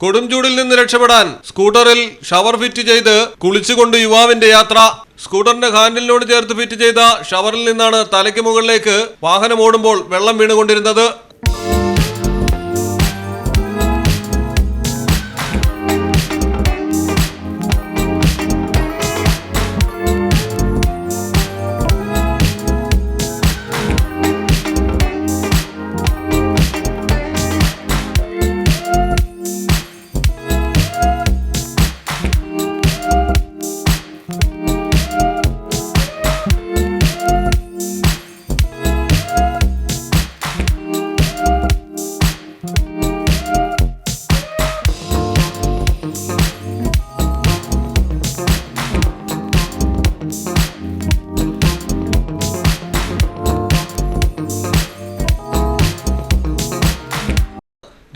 കൊടുംചൂടിൽ നിന്ന് രക്ഷപ്പെടാൻ സ്കൂട്ടറിൽ ഷവർ ഫിറ്റ് ചെയ്ത് കുളിച്ചുകൊണ്ട് യുവാവിന്റെ യാത്ര. സ്കൂട്ടറിന്റെ ഹാൻഡിലിനോട് ചേർത്ത് ഫിറ്റ് ചെയ്ത ഷവറിൽ നിന്നാണ് തലയ്ക്ക് മുകളിലേക്ക് വാഹനം ഓടുമ്പോൾ വെള്ളം വീണുകൊണ്ടിരുന്നത്.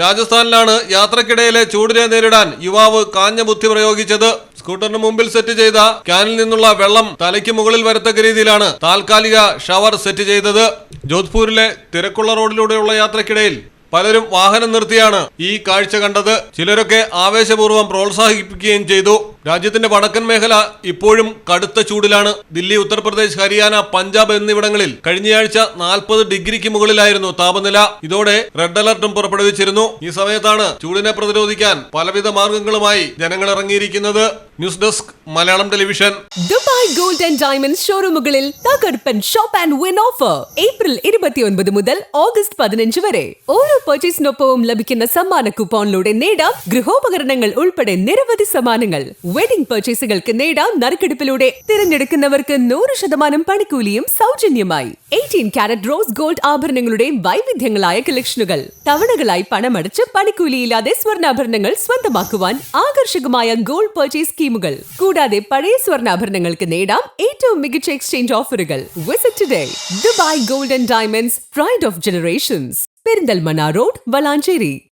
രാജസ്ഥാനിലാണ് യാത്രക്കിടയിലെ ചൂടിനെ നേരിടാൻ യുവാവ് കാഞ്ഞ ബുദ്ധി പ്രയോഗിച്ചത്. സ്കൂട്ടറിന് മുമ്പിൽ സെറ്റ് ചെയ്ത ക്യാനിൽ നിന്നുള്ള വെള്ളം തലയ്ക്ക് മുകളിൽ വരത്തക്ക രീതിയിലാണ് താൽക്കാലിക ഷവർ സെറ്റ് ചെയ്തത്. ജോധ്പൂരിലെ തിരക്കുള്ള റോഡിലൂടെയുള്ള യാത്രക്കിടയിൽ പലരും വാഹനം നിർത്തിയാണ് ഈ കാഴ്ച കണ്ടത്. ചിലരൊക്കെ ആവേശപൂർവ്വം പ്രോത്സാഹിപ്പിക്കുകയും ചെയ്തു. രാജ്യത്തിന്റെ വടക്കൻ മേഖല ഇപ്പോഴും കടുത്ത ചൂടിലാണ്. ദില്ലി, ഉത്തർപ്രദേശ്, ഹരിയാന, പഞ്ചാബ് എന്നിവിടങ്ങളിൽ കഴിഞ്ഞയാഴ്ച 40 ഡിഗ്രിക്ക് മുകളിലായിരുന്നു താപനില. ഇതോടെ റെഡ് അലർട്ടും പുറപ്പെടുവിച്ചിരുന്നു. ഈ സമയത്താണ് ചൂടിനെ പ്രതിരോധിക്കാൻ പലവിധ മാർഗങ്ങളുമായി ജനങ്ങൾ ഇറങ്ങിയിരിക്കുന്നത്. News desk, Malayalam television. Dubai gold and diamonds ഷോറൂമുകളിൽ തകർപ്പൻ shop and win offer April 29 മുതൽ ഓഗസ്റ്റ് 15 വരെ. ഓരോ പർച്ചേസിനൊപ്പവും ലഭിക്കുന്ന സമ്മാന കൂപ്പണിലൂടെ നേടാം ഗൃഹോപകരണങ്ങൾ ഉൾപ്പെടെ നിരവധി സമ്മാനങ്ങൾ. വെഡിംഗ് പർച്ചേസുകൾക്ക് നേടാം നറുക്കെടുപ്പിലൂടെ തിരഞ്ഞെടുക്കുന്നവർക്ക് 100% പണിക്കൂലിയും സൗജന്യമായി. 18 കാരറ്റ് റോസ് ഗോൾഡ് ആഭരണങ്ങളുടെ വൈവിധ്യങ്ങളായ കളക്ഷനുകൾ. തവണകളായി പണമടച്ച് പണിക്കൂലിയില്ലാതെ സ്വർണ്ണാഭരണങ്ങൾ സ്വന്തമാക്കുവാൻ ആകർഷകമായ ഗോൾഡ് പർച്ചേസ് സ്കീമുകൾ. കൂടാതെ പഴയ സ്വർണ്ണാഭരണങ്ങൾക്ക് നേടാം ഏറ്റവും മികച്ച എക്സ്ചേഞ്ച് ഓഫറുകൾ. Visit today. Dubai gold and diamonds, pride of generations. Perinthalmanna road, Valanchery.